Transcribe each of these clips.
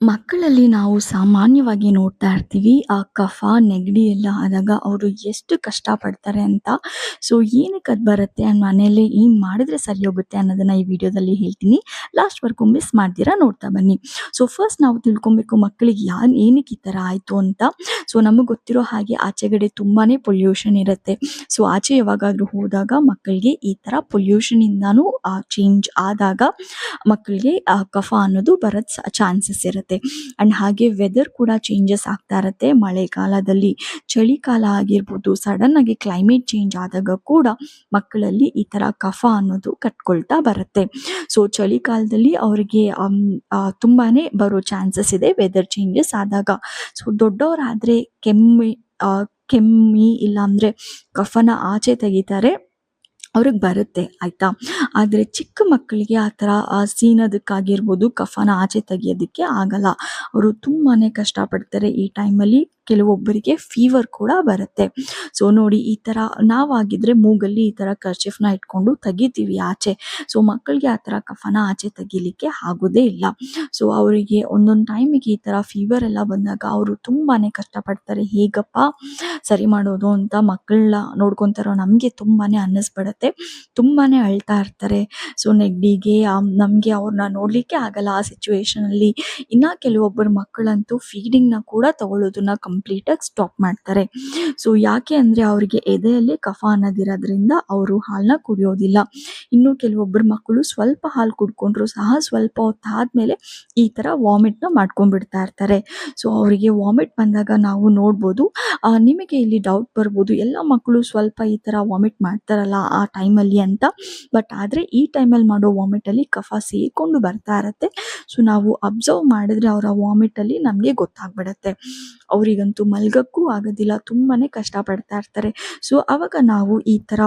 ಮಕ್ಕಳಲ್ಲಿ ನಾವು ಸಾಮಾನ್ಯವಾಗಿ ನೋಡ್ತಾ ಇರ್ತೀವಿ. ಆ ಕಫ, ನೆಗಡಿ ಎಲ್ಲ ಆದಾಗ ಅವರು ಎಷ್ಟು ಕಷ್ಟಪಡ್ತಾರೆ ಅಂತ. ಸೊ ಏನಕ್ಕೆ ಅದು ಬರುತ್ತೆ ಅಂಡ್ ಮನೆಯಲ್ಲಿ ಏನು ಮಾಡಿದ್ರೆ ಸರಿ ಹೋಗುತ್ತೆ ಅನ್ನೋದನ್ನ ಈ ವಿಡಿಯೋದಲ್ಲಿ ಹೇಳ್ತೀನಿ. ಲಾಸ್ಟ್‌ವರೆಗೂ ಮಿಸ್ ಮಾಡ್ದಿರಾ ನೋಡ್ತಾ ಬನ್ನಿ. ಸೊ ಫಸ್ಟ್ ನಾವು ತಿಳ್ಕೊಬೇಕು ಮಕ್ಕಳಿಗೆ ಏನಕ್ಕೆ ಈ ಥರ ಆಯಿತು ಅಂತ. ಸೊ ನಮಗೆ ಗೊತ್ತಿರೋ ಹಾಗೆ ಆಚೆಗಡೆ ತುಂಬಾನೇ ಪೊಲ್ಯೂಷನ್ ಇರುತ್ತೆ. ಸೊ ಆಚೆ ಯಾವಾಗಾದ್ರೂ ಹೋದಾಗ ಮಕ್ಕಳಿಗೆ ಈ ಥರ ಪೊಲ್ಯೂಷನಿಂದಾನೂ ಚೇಂಜ್ ಆದಾಗ ಮಕ್ಕಳಿಗೆ ಕಫ ಅನ್ನೋದು ಬರೋದ್ ಚಾನ್ಸಸ್ ಇರುತ್ತೆ. ಅಂಡ್ ಹಾಗೆ ವೆದರ್ ಕೂಡ ಚೇಂಜಸ್ ಆಗ್ತಾ ಇರುತ್ತೆ. ಮಳೆಗಾಲದಲ್ಲಿ ಚಳಿಗಾಲ ಆಗಿರ್ಬೋದು, ಸಡನ್ ಆಗಿ ಕ್ಲೈಮೇಟ್ ಚೇಂಜ್ ಆದಾಗ ಕೂಡ ಮಕ್ಕಳಲ್ಲಿ ಈ ತರ ಕಫ ಅನ್ನೋದು ಕಟ್ಕೊಳ್ತಾ ಬರುತ್ತೆ. ಸೊ ಚಳಿಗಾಲದಲ್ಲಿ ಅವರಿಗೆ ತುಂಬಾನೇ ಬರೋ ಚಾನ್ಸಸ್ ಇದೆ ವೆದರ್ ಚೇಂಜಸ್ ಆದಾಗ. ಸೊ ದೊಡ್ಡವರಾದ್ರೆ ಕೆಮ್ಮಿ ಇಲ್ಲಾಂದ್ರೆ ಕಫನ ಆಚೆ ತೆಗಿತಾರೆ, ಅವ್ರಿಗೆ ಬರುತ್ತೆ ಆಯ್ತಾ. ಆದರೆ ಚಿಕ್ಕ ಮಕ್ಕಳಿಗೆ ಆ ಥರ ಸೀನೋದಕ್ಕಾಗಿರ್ಬೋದು, ಕಫನ ಆಚೆ ತೆಗಿಯೋದಕ್ಕೆ ಆಗಲ್ಲ. ಅವರು ತುಂಬಾನೇ ಕಷ್ಟಪಡ್ತಾರೆ ಈ ಟೈಮಲ್ಲಿ. ಕೆಲವೊಬ್ಬರಿಗೆ ಫೀವರ್ ಕೂಡ ಬರುತ್ತೆ. ಸೊ ನೋಡಿ, ಈ ಥರ ನಾವಾಗಿದ್ರೆ ಮೂಗಲ್ಲಿ ಈ ಥರ ಕರ್ಚಿಫ್ನ ಇಟ್ಕೊಂಡು ತೆಗಿತೀವಿ ಆಚೆ. ಸೊ ಮಕ್ಕಳಿಗೆ ಆ ಥರ ಕಫನ ಆಚೆ ತೆಗಿಲಿಕ್ಕೆ ಆಗೋದೇ ಇಲ್ಲ. ಸೊ ಅವರಿಗೆ ಒಂದೊಂದು ಟೈಮಿಗೆ ಈ ಥರ ಫೀವರ್ ಎಲ್ಲ ಬಂದಾಗ ಅವರು ತುಂಬಾನೇ ಕಷ್ಟಪಡ್ತಾರೆ. ಹೇಗಪ್ಪ ಸರಿ ಮಾಡೋದು ಅಂತ ಮಕ್ಕಳನ್ನ ನೋಡ್ಕೊತಾರೋ ನಮಗೆ ತುಂಬಾನೇ ಅನ್ನಿಸ್ಬಿಡುತ್ತೆ. ತುಂಬಾನೇ ಅಳ್ತಾ ಇರ್ತಾರೆ. ಸೊ ನೆಗಡಿಗೆ ನಮಗೆ ಅವ್ರನ್ನ ನೋಡ್ಲಿಕ್ಕೆ ಆಗಲ್ಲ ಆ ಸಿಚುವೇಶನಲ್ಲಿ. ಇನ್ನ ಕೆಲವೊಬ್ಬರು ಮಕ್ಕಳಂತೂ ಫೀಡಿಂಗ್ನ ಕೂಡ ತಗೊಳ್ಳೋದನ್ನ ಕಂಪ್ಲೀಟಾಗಿ ಸ್ಟಾಪ್ ಮಾಡ್ತಾರೆ. ಸೊ ಯಾಕೆ ಅಂದರೆ ಅವರಿಗೆ ಎದೆಯಲ್ಲಿ ಕಫ ಅನ್ನೋದಿರೋದ್ರಿಂದ ಅವರು ಹಾಲನ್ನ ಕುಡಿಯೋದಿಲ್ಲ. ಇನ್ನು ಕೆಲವೊಬ್ಬರು ಮಕ್ಕಳು ಸ್ವಲ್ಪ ಹಾಲು ಕುಡ್ಕೊಂಡ್ರು ಸಹ ಸ್ವಲ್ಪ ಹೊತ್ತಾದ್ಮೇಲೆ ಈ ಥರ ವಾಮಿಟ್ನ ಮಾಡ್ಕೊಂಡ್ಬಿಡ್ತಾ ಇರ್ತಾರೆ. ಸೊ ಅವರಿಗೆ ವಾಮಿಟ್ ಬಂದಾಗ ನಾವು ನೋಡ್ಬೋದು. ನಿಮಗೆ ಇಲ್ಲಿ ಡೌಟ್ ಬರ್ಬೋದು, ಎಲ್ಲ ಮಕ್ಕಳು ಸ್ವಲ್ಪ ಈ ಥರ ವಾಮಿಟ್ ಮಾಡ್ತಾರಲ್ಲ ಆ ಟೈಮಲ್ಲಿ ಅಂತ. ಬಟ್ ಆದರೆ ಈ ಟೈಮಲ್ಲಿ ಮಾಡೋ ವಾಮಿಟಲ್ಲಿ ಕಫ ಸೇರಿಕೊಂಡು ಬರ್ತಾ ಇರತ್ತೆ. ಸೊ ನಾವು ಅಬ್ಸರ್ವ್ ಮಾಡಿದ್ರೆ ಅವರ ವಾಮಿಟಲ್ಲಿ ನಮಗೆ ಗೊತ್ತಾಗ್ಬಿಡತ್ತೆ. ಅವರಿಗಂತೂ ಮಲ್ಗಕ್ಕೂ ಆಗೋದಿಲ್ಲ, ತುಂಬಾನೇ ಕಷ್ಟಪಡ್ತಾ ಇರ್ತಾರೆ. ಸೊ ಅವಾಗ ನಾವು ಈ ಥರ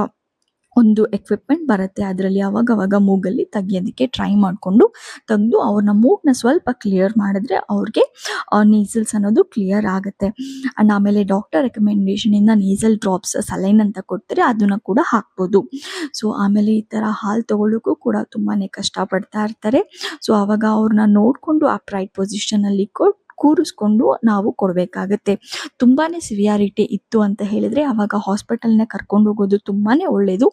ಒಂದು ಎಕ್ವಿಪ್ಮೆಂಟ್ ಬರುತ್ತೆ, ಅದರಲ್ಲಿ ಅವಾಗವಾಗ ಮೂಗಲ್ಲಿ ತೆಗಿಯೋದಕ್ಕೆ ಟ್ರೈ ಮಾಡಿಕೊಂಡು ತೆಗೆದು ಅವ್ರನ್ನ ಮೂಗನ್ನ ಸ್ವಲ್ಪ ಕ್ಲಿಯರ್ ಮಾಡಿದ್ರೆ ಅವ್ರಿಗೆ ನೇಸಲ್ಸ್ ಅನ್ನೋದು ಕ್ಲಿಯರ್ ಆಗುತ್ತೆ. ಆ್ಯಂಡ್ ಆಮೇಲೆ ಡಾಕ್ಟರ್ ರೆಕಮೆಂಡೇಷನಿಂದ ನೇಸಲ್ ಡ್ರಾಪ್ಸ್ ಸಲೈನ್ ಅಂತ ಕೊಡ್ತಾರೆ, ಅದನ್ನು ಕೂಡ ಹಾಕ್ಬೋದು. ಸೊ ಆಮೇಲೆ ಈ ಥರ ಹಾಲು ತಗೊಳ್ಳೋಕ್ಕೂ ಕೂಡ ತುಂಬಾ ಕಷ್ಟಪಡ್ತಾ ಇರ್ತಾರೆ. ಸೊ ಆವಾಗ ಅವ್ರನ್ನ ನೋಡಿಕೊಂಡು ಅಪ್ರೈಟ್ ಪೊಸಿಷನಲ್ಲಿ ಕೂರಿಸ್ಕೊಂಡು ನಾವು ಕೊಡಬೇಕಾಗತ್ತೆ. ತುಂಬಾ ಸಿವಿಯಾರಿಟಿ ಇತ್ತು ಅಂತ ಹೇಳಿದರೆ ಆವಾಗ ಹಾಸ್ಪಿಟಲ್ನ ಕರ್ಕೊಂಡು ಹೋಗೋದು ತುಂಬಾ ಒಳ್ಳೆಯದು.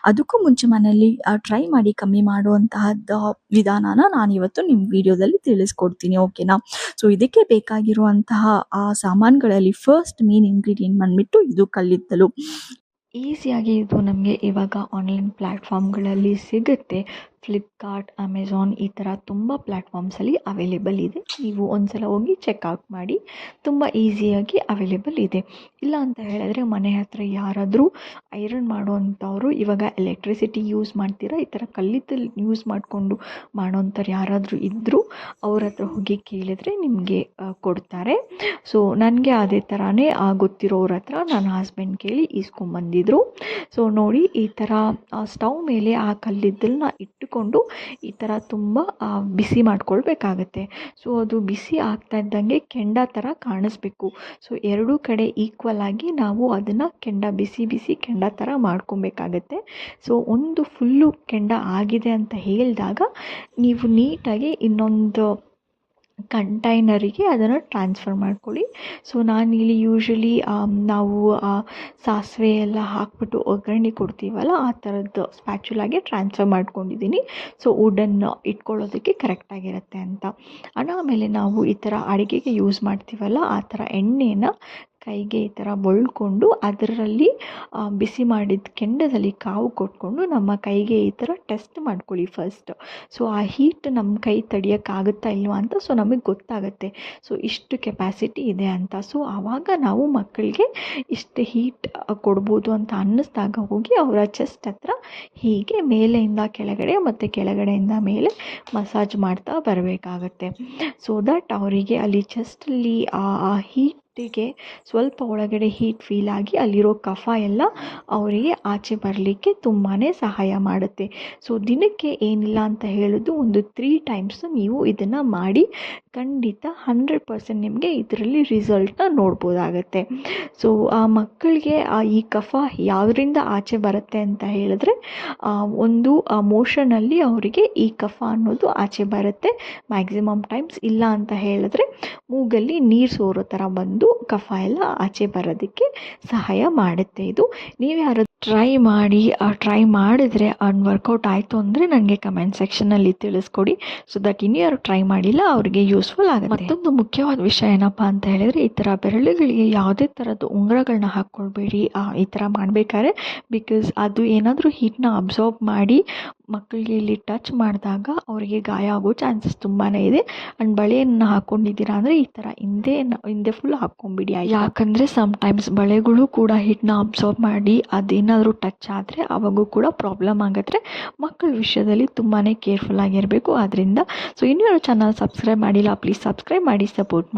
ಅದಕ್ಕೂ ಮುಂಚೆ ಮನೆಯಲ್ಲಿ ಟ್ರೈ ಮಾಡಿ ಕಮ್ಮಿ ಮಾಡುವಂತಹದ್ದು ವಿಧಾನನ ನಾನಿವತ್ತು ನಿಮ್ಮ ವಿಡಿಯೋದಲ್ಲಿ ತಿಳಿಸ್ಕೊಡ್ತೀನಿ, ಓಕೆನಾ. ಸೊ ಇದಕ್ಕೆ ಬೇಕಾಗಿರುವಂತಹ ಸಾಮಾನುಗಳಲ್ಲಿ ಫಸ್ಟ್ ಮೇನ್ ಇಂಗ್ರೀಡಿಯೆಂಟ್ ಬಂದ್ಬಿಟ್ಟು ಇದು ಕಲ್ಲಿದ್ದಲು. ಈಸಿಯಾಗಿ ಇದು ನಮಗೆ ಇವಾಗ ಆನ್ಲೈನ್ ಪ್ಲ್ಯಾಟ್ಫಾರ್ಮ್ಗಳಲ್ಲಿ ಸಿಗುತ್ತೆ. ಫ್ಲಿಪ್ಕಾರ್ಟ್, ಅಮೆಝಾನ್ ಈ ಥರ ತುಂಬ ಪ್ಲ್ಯಾಟ್ಫಾರ್ಮ್ಸಲ್ಲಿ ಅವೈಲೇಬಲ್ ಇದೆ. ನೀವು ಒಂದ್ಸಲ ಹೋಗಿ ಚೆಕ್ಔಟ್ ಮಾಡಿ, ತುಂಬ ಈಸಿಯಾಗಿ ಅವೈಲೇಬಲ್ ಇದೆ. ಇಲ್ಲ ಅಂತ ಹೇಳಿದ್ರೆ ಮನೆ ಹತ್ರ ಯಾರಾದರೂ ಐರನ್ ಮಾಡೋವಂಥವ್ರು, ಇವಾಗ ಎಲೆಕ್ಟ್ರಿಸಿಟಿ ಯೂಸ್ ಮಾಡ್ತೀರಾ, ಈ ಥರ ಕಲ್ಲಿದ್ದಲು ಯೂಸ್ ಮಾಡಿಕೊಂಡು ಮಾಡೋವಂಥವ್ರು ಯಾರಾದರೂ ಇದ್ದರೂ ಅವ್ರ ಹತ್ರ ಹೋಗಿ ಕೇಳಿದ್ರೆ ನಿಮಗೆ ಕೊಡ್ತಾರೆ. ಸೊ ನನಗೆ ಅದೇ ಥರನೇ ಗೊತ್ತಿರೋರ ಹತ್ರ ನನ್ನ ಹಸ್ಬೆಂಡ್ ಕೇಳಿ ಇಸ್ಕೊಂಬಂದಿದ್ರು. ಸೊ ನೋಡಿ, ಈ ಥರ ಸ್ಟವ್ ಮೇಲೆ ಆ ಕಲ್ಲಿದ್ದಲನ್ನ ಇಟ್ಟುಕೊಂಡು ಈ ಥರ ತುಂಬ ಬಿಸಿ ಮಾಡ್ಕೊಳ್ಬೇಕಾಗತ್ತೆ. ಸೊ ಅದು ಬಿಸಿ ಆಗ್ತಾ ಇದ್ದಂಗೆ ಕೆಂಡ ಥರ ಕಾಣಿಸ್ಬೇಕು. ಸೊ ಎರಡೂ ಕಡೆ ಈಕ್ವಲ್ ಆಗಿ ನಾವು ಅದನ್ನು ಬಿಸಿ ಬಿಸಿ ಕೆಂಡ ಥರ ಮಾಡ್ಕೊಬೇಕಾಗತ್ತೆ. ಸೊ ಒಂದು ಫುಲ್ಲು ಕೆಂಡ ಆಗಿದೆ ಅಂತ ಹೇಳಿದಾಗ ನೀವು ನೀಟಾಗಿ ಇನ್ನೊಂದು ಕಂಟೈನರಿಗೆ ಅದನ್ನು ಟ್ರಾನ್ಸ್ಫರ್ ಮಾಡ್ಕೊಳ್ಳಿ. ಸೊ ನಾನಿಲ್ಲಿ ಯೂಶ್ವಲಿ ನಾವು ಸಾಸಿವೆ ಎಲ್ಲ ಹಾಕ್ಬಿಟ್ಟು ಒಗ್ಗರಣೆ ಕೊಡ್ತೀವಲ್ಲ, ಆ ಥರದ್ದು ಸ್ಪ್ಯಾಚುಲಾಗೆ ಟ್ರಾನ್ಸ್ಫರ್ ಮಾಡ್ಕೊಂಡಿದ್ದೀನಿ. ಸೊ ವುಡನ್ ಇಟ್ಕೊಳ್ಳೋದಕ್ಕೆ ಕರೆಕ್ಟಾಗಿರುತ್ತೆ ಅಂತ. ಆಮೇಲೆ ನಾವು ಈ ಥರ ಅಡುಗೆಗೆ ಯೂಸ್ ಮಾಡ್ತೀವಲ್ಲ, ಆ ಥರ ಎಣ್ಣೆನ ಕೈಗೆ ಈ ಥರ ಬಳ್ಕೊಂಡು ಅದರಲ್ಲಿ ಬಿಸಿ ಮಾಡಿದ ಕೆಂಡದಲ್ಲಿ ಕಾವು ಕೊಟ್ಕೊಂಡು ನಮ್ಮ ಕೈಗೆ ಈ ಥರ ಟೆಸ್ಟ್ ಮಾಡ್ಕೊಳ್ಳಿ ಫಸ್ಟ್. ಸೊ ಆ ಹೀಟ್ ನಮ್ಮ ಕೈ ತಡಿಯೋಕ್ಕಾಗುತ್ತಾ ಇಲ್ವಾ ಅಂತ ಸೊ ನಮಗೆ ಗೊತ್ತಾಗುತ್ತೆ. ಸೊ ಇಷ್ಟು ಕೆಪಾಸಿಟಿ ಇದೆ ಅಂತ. ಸೊ ಆವಾಗ ನಾವು ಮಕ್ಕಳಿಗೆ ಇಷ್ಟು ಹೀಟ್ ಕೊಡ್ಬೋದು ಅಂತ ಅನ್ನಿಸ್ದಾಗ ಹೋಗಿ ಅವರ ಚೆಸ್ಟ್ ಹತ್ರ ಹೀಗೆ ಮೇಲೆಯಿಂದ ಕೆಳಗಡೆ ಮತ್ತು ಕೆಳಗಡೆಯಿಂದ ಮೇಲೆ ಮಸಾಜ್ ಮಾಡ್ತಾ ಬರಬೇಕಾಗತ್ತೆ. ಸೊ ದಟ್ ಅವರಿಗೆ ಅಲ್ಲಿ ಚೆಸ್ಟಲ್ಲಿ ಆ ಹೀಟಿಗೆ ಸ್ವಲ್ಪ ಒಳಗಡೆ ಹೀಟ್ ಫೀಲ್ ಆಗಿ ಅಲ್ಲಿರೋ ಕಫ ಎಲ್ಲ ಅವರಿಗೆ ಆಚೆ ಬರಲಿಕ್ಕೆ ತುಂಬಾ ಸಹಾಯ ಮಾಡುತ್ತೆ. ಸೊ ದಿನಕ್ಕೆ ಏನಿಲ್ಲ ಅಂತ ಹೇಳೋದು ಒಂದು 3 ಟೈಮ್ಸ್ ನೀವು ಇದನ್ನು ಮಾಡಿ ಖಂಡಿತ 100% ನಿಮಗೆ ಇದರಲ್ಲಿ ರಿಸಲ್ಟ್ನ ನೋಡ್ಬೋದಾಗತ್ತೆ. ಸೊ ಆ ಮಕ್ಕಳಿಗೆ ಈ ಕಫ ಯಾವುದರಿಂದ ಆಚೆ ಬರುತ್ತೆ ಅಂತ ಹೇಳಿದ್ರೆ ಒಂದು ಮೋಷನಲ್ಲಿ ಅವರಿಗೆ ಈ ಕಫ ಅನ್ನೋದು ಆಚೆ ಬರುತ್ತೆ. ಮ್ಯಾಕ್ಸಿಮಮ್ ಟೈಮ್ಸ್ ಇಲ್ಲ ಅಂತ ಹೇಳಿದ್ರೆ ಮೂಗಲ್ಲಿ ನೀರು ಸೋರೋ ಥರ ಬಂದು ಕಫ ಎಲ್ಲ ಆಚೆ ಬರೋದಕ್ಕೆ ಸಹಾಯ ಮಾಡುತ್ತೆ ಇದು. ನೀವು ಯಾರು ಟ್ರೈ ಮಾಡಿದರೆ ವರ್ಕೌಟ್ ಆಯಿತು ಅಂದರೆ ನನಗೆ ಕಮೆಂಟ್ ಸೆಕ್ಷನಲ್ಲಿ ತಿಳಿಸ್ಕೊಡಿ. ಸೊ ದಟ್ ಇನ್ನು ಯಾರು ಟ್ರೈ ಮಾಡಿಲ್ಲ ಅವರಿಗೆ ಯೂಸ್ಫುಲ್ ಆಗುತ್ತೆ. ಮತ್ತೊಂದು ಮುಖ್ಯವಾದ ವಿಷಯ ಏನಪ್ಪ ಅಂತ ಹೇಳಿದರೆ, ಈ ಥರ ಬೆರಳುಗಳಿಗೆ ಯಾವುದೇ ಥರದ್ದು ಉಂಗುರಗಳನ್ನ ಹಾಕ್ಕೊಳ್ಬೇಡಿ ಈ ಥರ ಮಾಡಬೇಕಾದ್ರೆ. ಬಿಕಾಸ್ ಅದು ಏನಾದರೂ ಹೀಟ್ನ ಅಬ್ಸಾರ್ಬ್ ಮಾಡಿ ಮಕ್ಕಳಿಗೆ ಇಲ್ಲಿ ಟಚ್ ಮಾಡಿದಾಗ ಅವರಿಗೆ ಗಾಯ ಆಗೋ ಚಾನ್ಸಸ್ ತುಂಬಾ ಇದೆ. ಆ್ಯಂಡ್ ಬಳೆಯನ್ನು ಹಾಕ್ಕೊಂಡಿದ್ದೀರಾ ಅಂದರೆ ಈ ಥರ ಹಿಂದೆ ಫುಲ್ ಹಾಕ್ಕೊಂಬಿಡಿ. ಯಾಕಂದರೆ ಸಮ್ಟೈಮ್ಸ್ ಬಳೆಗಳು ಕೂಡ ಹೀಟ್ನ ಅಬ್ಸಾರ್ಬ್ ಮಾಡಿ ಅದೇನಾದರೂ ಟಚ್ ಆದರೆ ಅವಾಗೂ ಕೂಡ ಪ್ರಾಬ್ಲಮ್ ಆಗುತ್ತೆ. ಮಕ್ಕಳ ವಿಷಯದಲ್ಲಿ ತುಂಬಾ ಕೇರ್ಫುಲ್ ಆಗಿರಬೇಕು. ಆದ್ದರಿಂದ ಸೊ ಇನ್ನೂ ಚಾನಲ್ ಸಬ್ಸ್ಕ್ರೈಬ್ ಮಾಡಿಲ್ಲ, ಪ್ಲೀಸ್ ಸಬ್ಸ್ಕ್ರೈಬ್ ಮಾಡಿ, ಸಪೋರ್ಟ್ ಮಾಡಿ.